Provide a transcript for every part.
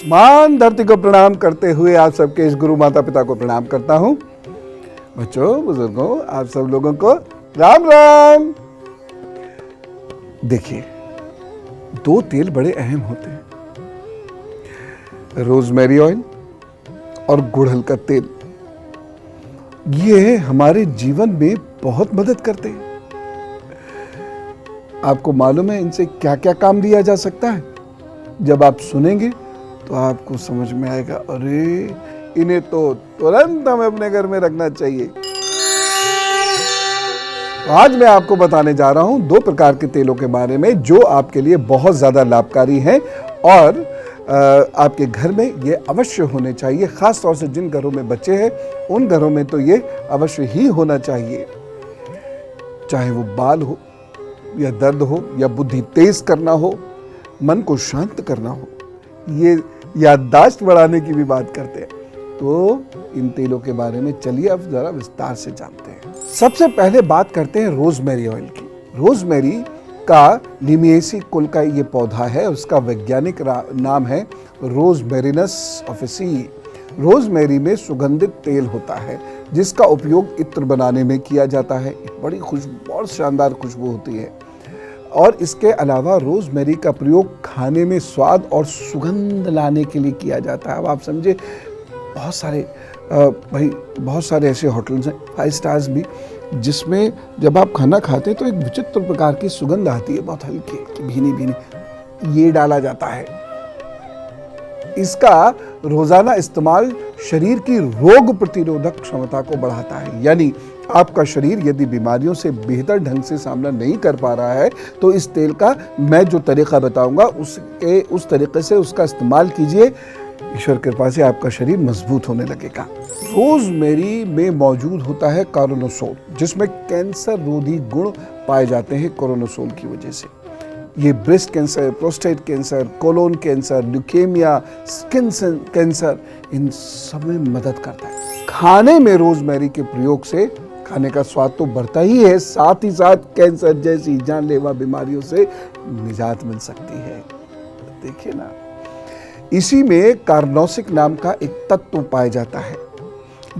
आसमान धरती को प्रणाम करते हुए आप सबके इस गुरु माता पिता को प्रणाम करता हूं। बच्चों, बुजुर्गों, आप सब लोगों को राम राम। देखिए, दो तेल बड़े अहम होते हैं, रोजमेरी ऑयल और गुड़हल का तेल। ये हमारे जीवन में बहुत मदद करते हैं। आपको मालूम है इनसे क्या क्या काम लिया जा सकता है? जब आप सुनेंगे तो आपको समझ में आएगा, अरे इन्हें तो तुरंत हमें अपने घर में रखना चाहिए। तो आज मैं आपको बताने जा रहा हूं दो प्रकार के तेलों के बारे में जो आपके लिए बहुत ज्यादा लाभकारी हैं और आपके घर में ये अवश्य होने चाहिए। खास तौर से जिन घरों में बच्चे हैं उन घरों में तो ये अवश्य ही होना चाहिए। चाहे वो बाल हो या दर्द हो या बुद्धि तेज करना हो, मन को शांत करना हो, ये याददाश्त बढ़ाने की भी बात करते हैं। तो इन तेलों के बारे में चलिए अब जरा विस्तार से जानते हैं। सबसे पहले बात करते हैं रोजमेरी ऑयल की। रोजमेरी का लिमिएसी कुल का ये पौधा है, उसका वैज्ञानिक नाम है रोजमेरिनस ऑफिसी। रोजमेरी में सुगंधित तेल होता है जिसका उपयोग इत्र बनाने में किया जाता है। बड़ी खुशबू, बहुत शानदार खुशबू होती है। और इसके अलावा रोजमेरी का प्रयोग खाने में स्वाद और सुगंध लाने के लिए किया जाता है। अब आप समझे, बहुत सारे ऐसे होटल्स हैं, 5 स्टार्स भी, जिसमें जब आप खाना खाते हैं तो एक विचित्र प्रकार की सुगंध आती है, बहुत हल्की भीनी भीनी। ये डाला जाता है। इसका रोजाना इस्तेमाल शरीर की रोग प्रतिरोधक क्षमता को बढ़ाता है। यानी आपका शरीर यदि बीमारियों से बेहतर ढंग से सामना नहीं कर पा रहा है तो इस तेल का मैं जो तरीका बताऊंगा उस तरीके से उसका इस्तेमाल कीजिए। ईश्वर कृपा से आपका शरीर मजबूत होने लगेगा। रोजमेरी में मौजूद होता है कोरोनोसोल, जिसमें कैंसर रोधी गुण पाए जाते हैं कोरोनोसोल की वजह से। ये breast cancer, prostate cancer, colon cancer, leukaemia, skin cancer, इन सब में मदद करता है। खाने में रोजमेरी के प्रयोग से खाने का स्वाद तो बढ़ता ही है, साथ ही साथ कैंसर जैसी जानलेवा बीमारियों से निजात मिल सकती है। देखिए ना, इसी में कार्नोसिक नाम का एक तत्व पाया जाता है।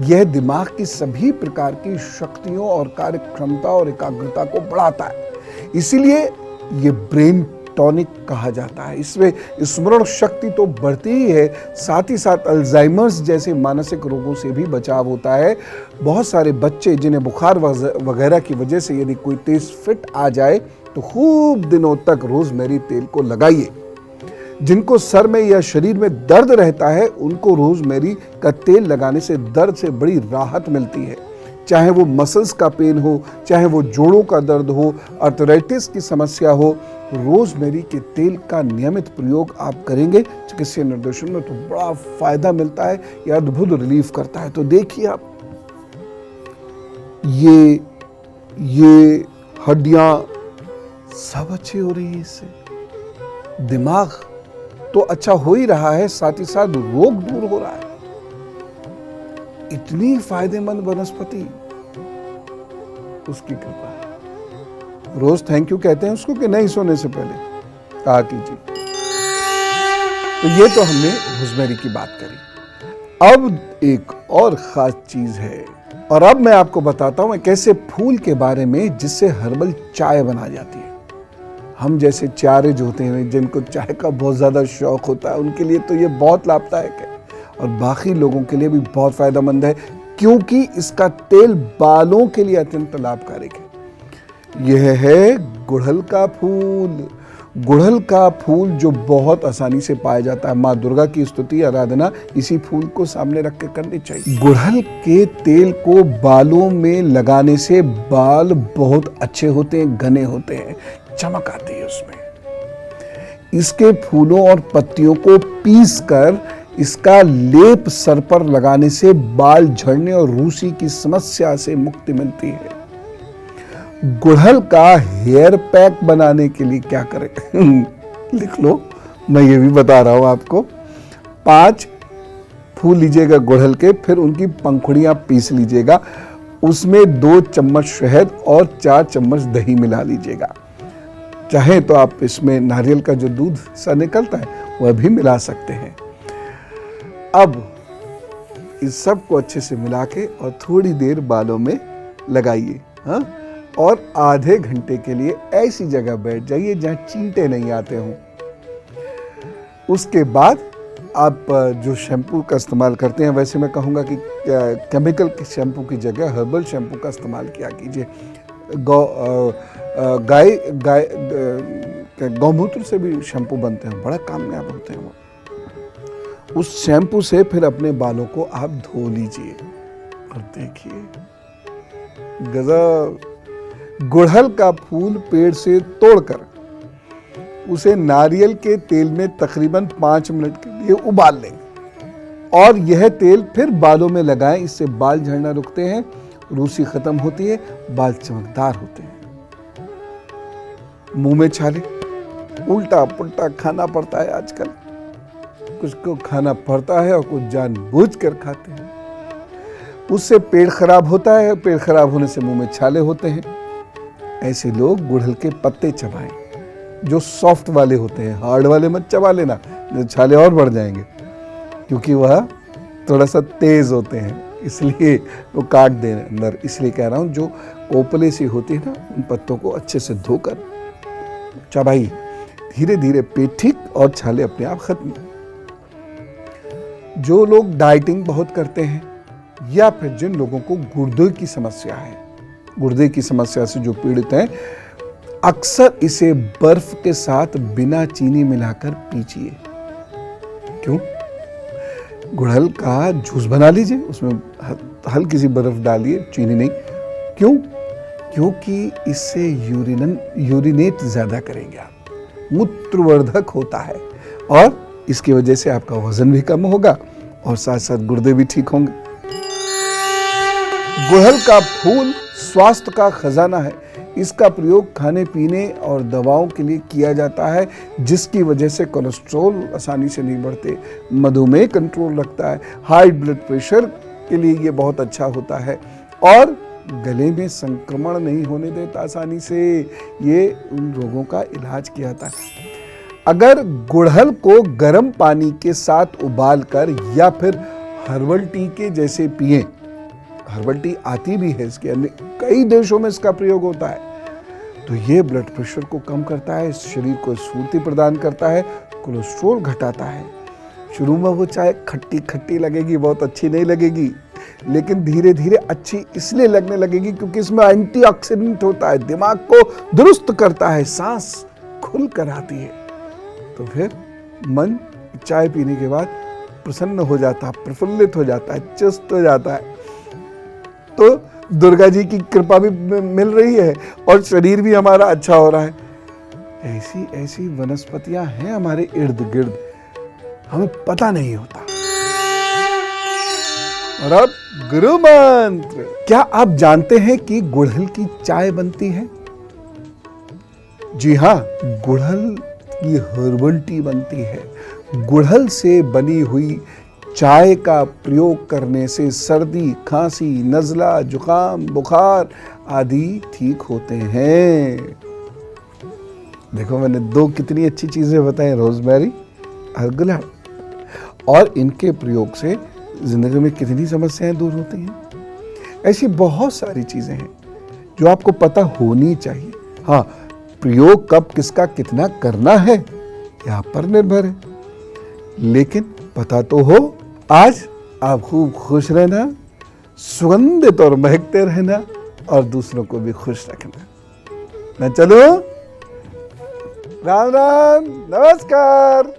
यह दिमाग की सभी प्रकार की शक्तियों और कार्य क्षमता और एकाग्रता को बढ़ाता है। इसीलिए ये ब्रेन टॉनिक कहा जाता है। इसमें स्मरण शक्ति तो बढ़ती ही है, साथ ही साथ अल्जाइमर्स जैसे मानसिक रोगों से भी बचाव होता है। बहुत सारे बच्चे जिन्हें बुखार वगैरह की वजह से यदि कोई तेज फिट आ जाए तो खूब दिनों तक रोजमेरी तेल को लगाइए। जिनको सर में या शरीर में दर्द रहता है उनको रोजमेरी का तेल लगाने से दर्द से बड़ी राहत मिलती है। चाहे वो मसल्स का पेन हो, चाहे वो जोड़ों का दर्द हो, आर्थराइटिस की समस्या हो, रोजमेरी के तेल का नियमित प्रयोग आप करेंगे चिकित्सीय निर्देशन में तो बड़ा फायदा मिलता है। यह अद्भुत रिलीफ करता है। तो देखिए आप, ये हड्डियां सब अच्छी हो रही है इससे। दिमाग तो अच्छा हो ही रहा है, साथ ही साथ रोग दूर हो रहा है। इतनी फायदेमंद वनस्पति, उसकी कृपा है। रोज थैंक यू कहते हैं उसको कि नहीं सोने से पहले कहा कीजिए। तो ये तो हमने रोजमेरी की बात करी। अब एक और खास चीज है, और अब मैं आपको बताता हूं एक ऐसे फूल के बारे में जिससे हर्बल चाय बना जाती है। हम जैसे चारेज होते हैं जिनको चाय का बहुत ज्यादा शौक होता है, उनके लिए तो ये बहुत लाभदायक है और बाकी लोगों के लिए भी बहुत फायदेमंद है, क्योंकि इसका तेल बालों के लिए अत्यंत लाभकारी है। यह है गुड़हल का फूल। गुड़हल का फूल जो बहुत आसानी से पाया जाता है। माँ दुर्गा की स्तुति आराधना इसी फूल को सामने रख के करनी चाहिए। गुड़हल के तेल को बालों में लगाने से बाल बहुत अच्छे होते हैं, घने होते हैं, चमक आती है उसमें। इसके फूलों और पत्तियों को पीसकर इसका लेप सर पर लगाने से बाल झड़ने और रूसी की समस्या से मुक्ति मिलती है। गुड़हल का हेयर पैक बनाने के लिए क्या करें? लिख लो, मैं ये भी बता रहा हूं आपको। 5 फूल लीजिएगा गुड़हल के, फिर उनकी पंखुड़ियां पीस लीजिएगा, उसमें 2 चम्मच शहद और 4 चम्मच दही मिला लीजिएगा। चाहे तो आप इसमें नारियल का जो दूध सा निकलता है वह भी मिला सकते हैं। अब इस सब को अच्छे से मिला के और थोड़ी देर बालों में लगाइए, हाँ, और आधे घंटे के लिए ऐसी जगह बैठ जाइए जहाँ चींटे नहीं आते हों। उसके बाद आप जो शैम्पू का इस्तेमाल करते हैं, वैसे मैं कहूँगा कि केमिकल के शैम्पू की जगह हर्बल शैम्पू का इस्तेमाल किया कीजिए। गौमूत्र से भी शैम्पू बनते हैं, बड़ा कामयाब होते हैं वो। उस शैम्पू से फिर अपने बालों को आप धो लीजिए और देखिए गजब। गुड़हल का फूल पेड़ से तोड़कर उसे नारियल के तेल में तकरीबन 5 मिनट के लिए उबाल लें और यह तेल फिर बालों में लगाएं। इससे बाल झड़ना रुकते हैं, रूसी खत्म होती है, बाल चमकदार होते हैं। मुंह में छाले, उल्टा पुल्टा खाना पड़ता है आजकल, कुछ को खाना पड़ता है और कुछ जानबूझकर खाते हैं। उससे पेट खराब होता है, पेट खराब होने से मुंह में छाले होते हैं। ऐसे लोग गुड़हल के पत्ते चबाएं, जो सॉफ्ट वाले होते हैं, हार्ड वाले मत चबा लेना, छाले और बढ़ जाएंगे, क्योंकि वह थोड़ा सा तेज होते हैं, इसलिए वो काट दें अंदर। इसलिए कह रहा हूँ जो ओपले सी होती है ना, उन पत्तों को अच्छे से धोकर चबाइए। धीरे धीरे पेट ठीक और छाले अपने आप खत्म। जो लोग डाइटिंग बहुत करते हैं या फिर जिन लोगों को गुर्दे की समस्या है, गुर्दे की समस्या से जो पीड़ित हैं, अक्सर इसे बर्फ के साथ बिना चीनी मिलाकर पीजिए। क्यों? गुड़हल का जूस बना लीजिए, उसमें हल्की सी बर्फ डालिए, चीनी नहीं। क्यों? क्योंकि इससे यूरिनेट ज्यादा करेंगे आप, मूत्रवर्धक होता है और इसकी वजह से आपका वजन भी कम होगा और साथ साथ गुर्दे भी ठीक होंगे। गुड़हल का फूल स्वास्थ्य का खजाना है। इसका प्रयोग खाने पीने और दवाओं के लिए किया जाता है, जिसकी वजह से कोलेस्ट्रॉल आसानी से नहीं बढ़ते, मधुमेह कंट्रोल रखता है, हाई ब्लड प्रेशर के लिए ये बहुत अच्छा होता है और गले में संक्रमण नहीं होने देता आसानी से। ये उन रोगों का इलाज किया जाता है। अगर गुड़हल को गर्म पानी के साथ उबालकर या फिर हर्बल टी के जैसे पिएं, हर्बल टी आती भी है, इसके कई देशों में इसका प्रयोग होता है, तो ये ब्लड प्रेशर को कम करता है, शरीर को स्फूर्ति प्रदान करता है, कोलेस्ट्रॉल घटाता है। शुरू में वो चाहे खट्टी खट्टी लगेगी, बहुत अच्छी नहीं लगेगी, लेकिन धीरे धीरे अच्छी इसलिए लगने लगेगी क्योंकि इसमें एंटीऑक्सीडेंट होता है, दिमाग को दुरुस्त करता है, सांस खुल कर आती है। तो फिर मन चाय पीने के बाद प्रसन्न हो जाता है, प्रफुल्लित हो जाता है, चुस्त हो जाता है। तो दुर्गा जी की कृपा भी मिल रही है और शरीर भी हमारा अच्छा हो रहा है। ऐसी ऐसी वनस्पतियां हैं हमारे इर्द गिर्द, हमें पता नहीं होता। और अब गुरु मंत्र। क्या आप जानते हैं कि गुड़हल की चाय बनती है? जी हाँ, गुड़हल की हर्बल टी बनती है। गुड़हल से बनी हुई चाय का प्रयोग करने से सर्दी, खांसी, नज़ला, जुकाम, बुखार आदि ठीक होते हैं। देखो मैंने 2 कितनी अच्छी चीजें बताई, रोजमेरी और गुलाब, और इनके प्रयोग से जिंदगी में कितनी समस्याएं दूर होती हैं। ऐसी बहुत सारी चीजें हैं जो आपको पता होनी चाहिए। हाँ, प्रयोग कब किसका कितना करना है यहाँ पर निर्भर है, लेकिन पता तो हो। आज आप खूब खुश रहना, सुगंधित और महकते रहना और दूसरों को भी खुश रखना। मैं चलूं? राम राम, नमस्कार।